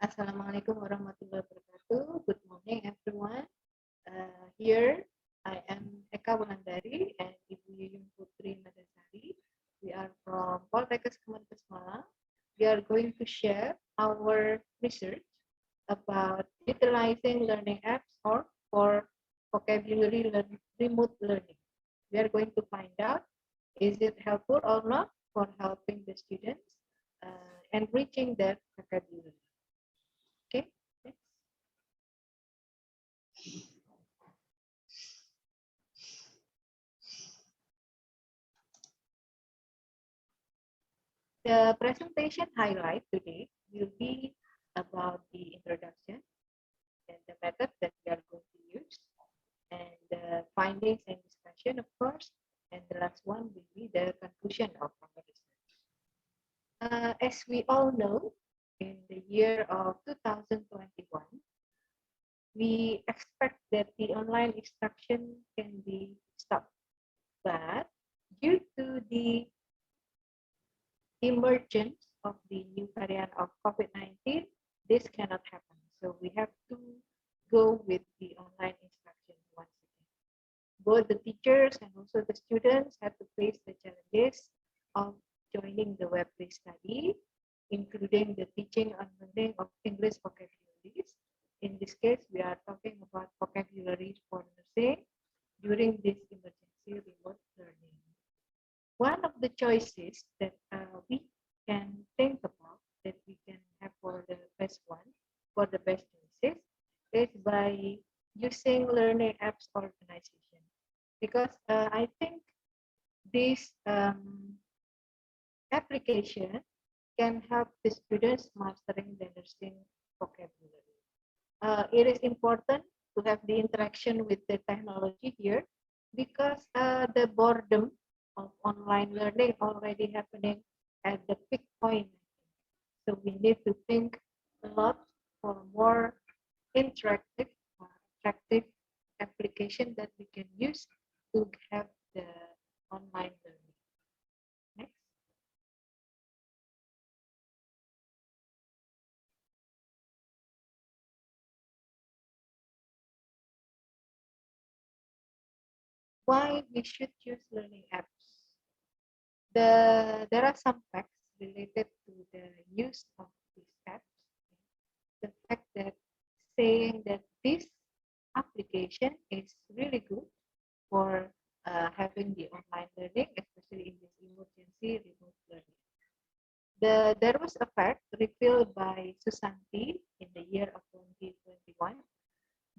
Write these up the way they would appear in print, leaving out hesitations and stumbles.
Assalamualaikum warahmatullahi wabarakatuh. Good morning, everyone. Here I am Eka Wulandari and Ibu Yuyun Putri Mandasari. We are from Poltekkes Kemenkes Malang. We are going to share our research about utilizing learning apps or for vocabulary remote learning. We are going to find out is it helpful or not for helping the students enriching their vocabulary. Okay, next. The presentation highlight today will be about the introduction and the method that we are going to use, and the findings and discussion, of course, and the last one will be the conclusion of our research. As we all know, in the year of 2021, we expect that the online instruction can be stopped, but due to the emergence of the new variant of COVID-19, this cannot happen. So we have to go with the online instruction once again. Both the teachers and also the students have to face the challenges of joining the web-based study, including the teaching and learning of English vocabularies. In this case, we are talking about vocabularies for nursing during this emergency remote learning. One of the choices that we can think about that we can have for the best one, for the best choices, is by using learning apps organization. Because I think this application can help the students mastering the nursing vocabulary. It is important to have the interaction with the technology here because the boredom of online learning already happening at the peak point. So we need to think a lot for more interactive or attractive application that we can use to have the online learning. Next. Why we should use learning apps? There are some facts related to the use of these apps. The fact that saying that this application is really good for having the online learning, especially in this emergency remote learning. There was a fact revealed by Susanti in the year of 2021.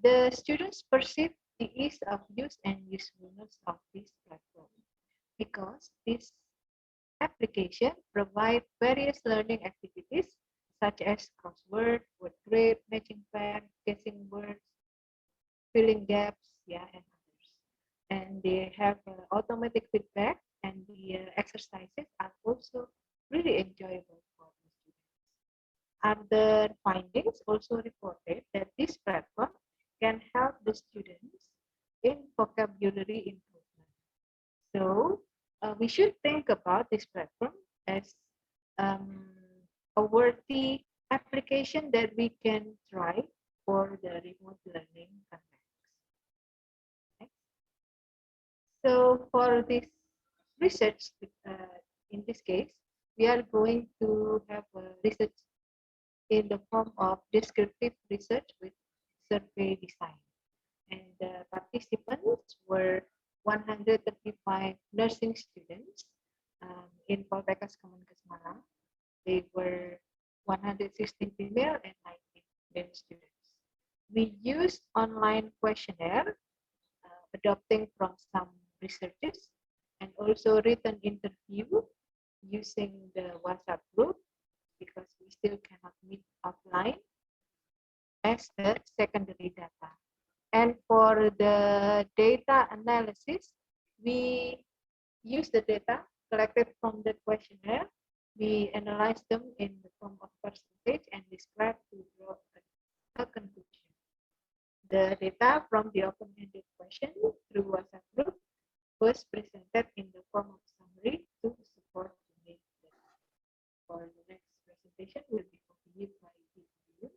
The students perceived the ease of use and usefulness of this platform because this application provides various learning activities such as crossword, word grid, matching pair, guessing words, filling gaps, yeah, and others. And they have automatic feedback, and the exercises are also really enjoyable for the students. Other findings also reported that this platform can help the students in vocabulary improvement. So we should think about this platform as a worthy application that we can try for the remote learning context. Okay. So for this research, in this case, we are going to have a research in the form of descriptive research with survey design. And the participants were 135 nursing students in Poltekkes Kemenkes Malang. They were 116 female and 19 male students. We used online questionnaire, adopting from some researchers, and also written interview using the WhatsApp group because we still cannot meet offline as the secondary data. And for the data analysis, we use the data collected from the questionnaire. We analyze them in the form of percentage and describe to draw a conclusion. The data from the open-ended question through WhatsApp group was presented in the form of summary to support the main data. For the next presentation will be continued by Ibu.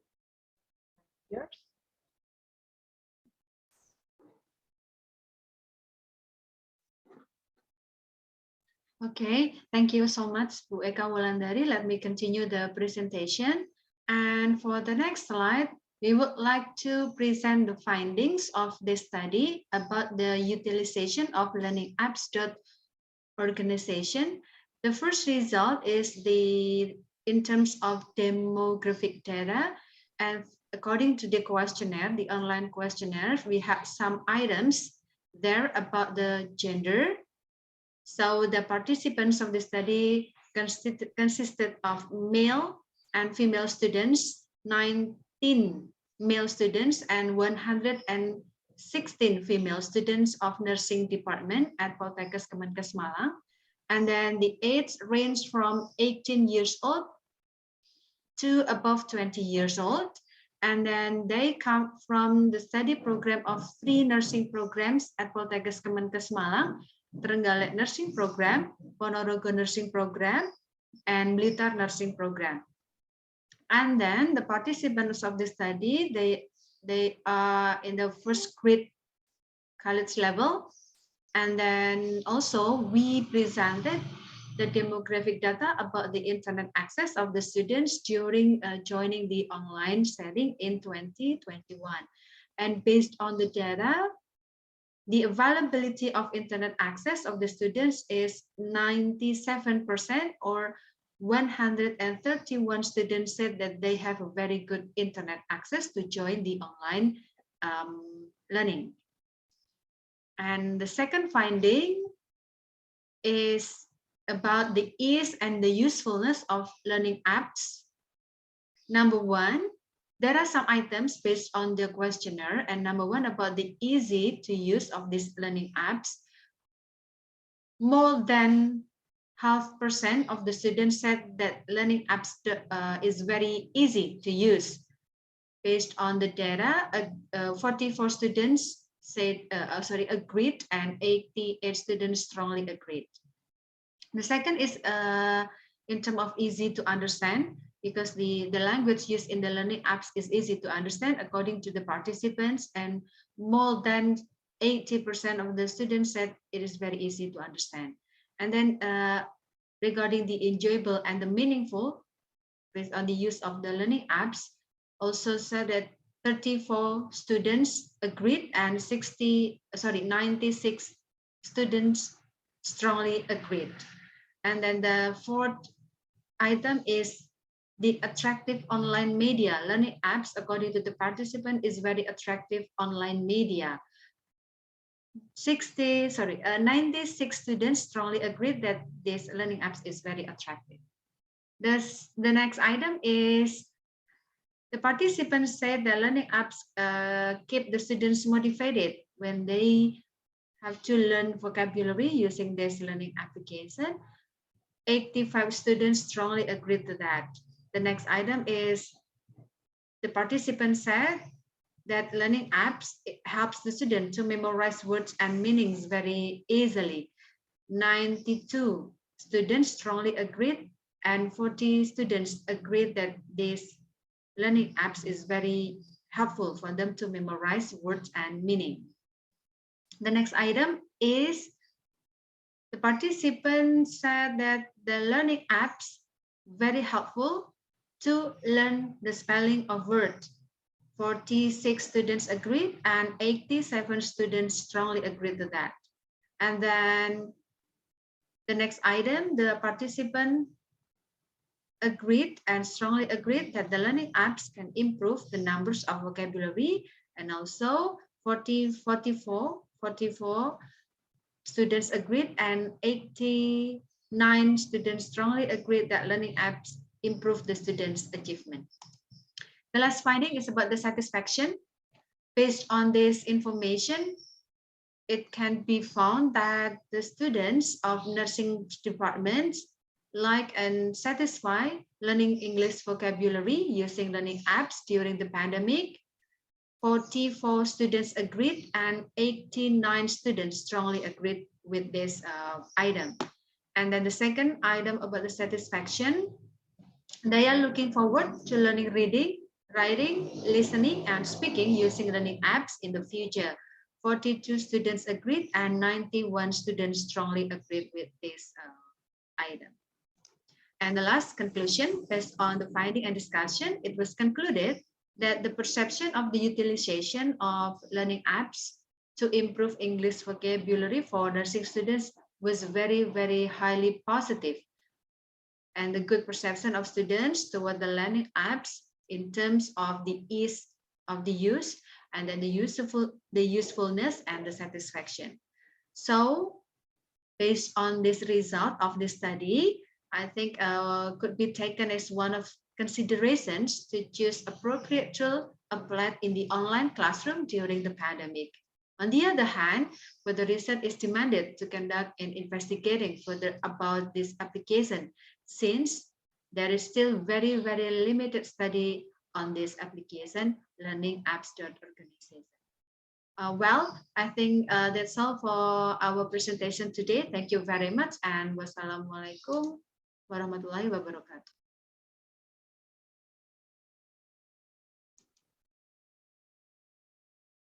Okay, thank you so much, Bu Eka Wulandari. Let me continue the presentation. And for the next slide, we would like to present the findings of this study about the utilization of learning apps organization. The first result is in terms of demographic data, and according to the questionnaire, the online questionnaire, we have some items there about the gender. So the participants of the study consisted of male and female students, 19 male students and 116 female students of nursing department at Poltekkes Kemenkes Malang. And then the age ranged from 18 years old to above 20 years old. And then they come from the study program of 3 nursing programs at Poltekkes Kemenkes Malang, Trenggalek Nursing Program, Ponorogo Nursing Program, and Blitar Nursing Program. And then the participants of the study, they are in the first grade college level. And then also we presented the demographic data about the internet access of the students during joining the online setting in 2021. And based on the data, the availability of internet access of the students is 97%, or 131 students said that they have a very good internet access to join the online learning. And the second finding is about the ease and the usefulness of learning apps. Number one, there are some items based on the questionnaire, and number one, about the easy to use of these learning apps. More than 0.5% of the students said that learning apps is very easy to use. Based on the data, 44 students said, agreed, and 88 students strongly agreed. The second is in terms of easy to understand, because the language used in the learning apps is easy to understand according to the participants, and more than 80% of the students said it is very easy to understand. And then regarding the enjoyable and the meaningful, based on the use of the learning apps, also said that 34 students agreed and 96 students strongly agreed. And then the fourth item is the attractive online media. Learning apps, according to the participant, is very attractive online media. 96 students strongly agreed that this learning apps is very attractive. The next item is the participants said the learning apps keep the students motivated when they have to learn vocabulary using this learning application. 85 students strongly agreed to that. The next item is the participants said that learning apps helps the student to memorize words and meanings very easily. 92 students strongly agreed, and 40 students agreed that this learning apps is very helpful for them to memorize words and meaning. The next item is the participants said that the learning apps very helpful to learn the spelling of words. 46 students agreed and 87 students strongly agreed to that. And then the next item, the participant agreed and strongly agreed that the learning apps can improve the numbers of vocabulary, and also 44 students agreed and 89 students strongly agreed that learning apps improve the students' achievement. The last finding is about the satisfaction. Based on this information, it can be found that the students of nursing departments like and satisfy learning English vocabulary using learning apps during the pandemic. 44 students agreed and 89 students strongly agreed with this item. And then the second item about the satisfaction, they are looking forward to learning reading, writing, listening, and speaking using learning apps in the future. 42 students agreed and 91 students strongly agreed with this item. And the last conclusion, based on the finding and discussion, it was concluded that the perception of the utilization of learning apps to improve English vocabulary for nursing students was very, very highly positive. And the good perception of students toward the learning apps in terms of the ease of the use and then the usefulness and the satisfaction. So based on this result of this study, I think could be taken as one of considerations to choose appropriate tool applied in the online classroom during the pandemic. On the other hand, further research is demanded to conduct an investigating further about this application, since there is still very, very limited study on this application, learning apps.organization. Well, I think that's all for our presentation today. Thank you very much, and wassalamualaikum warahmatullahi wabarakatuh.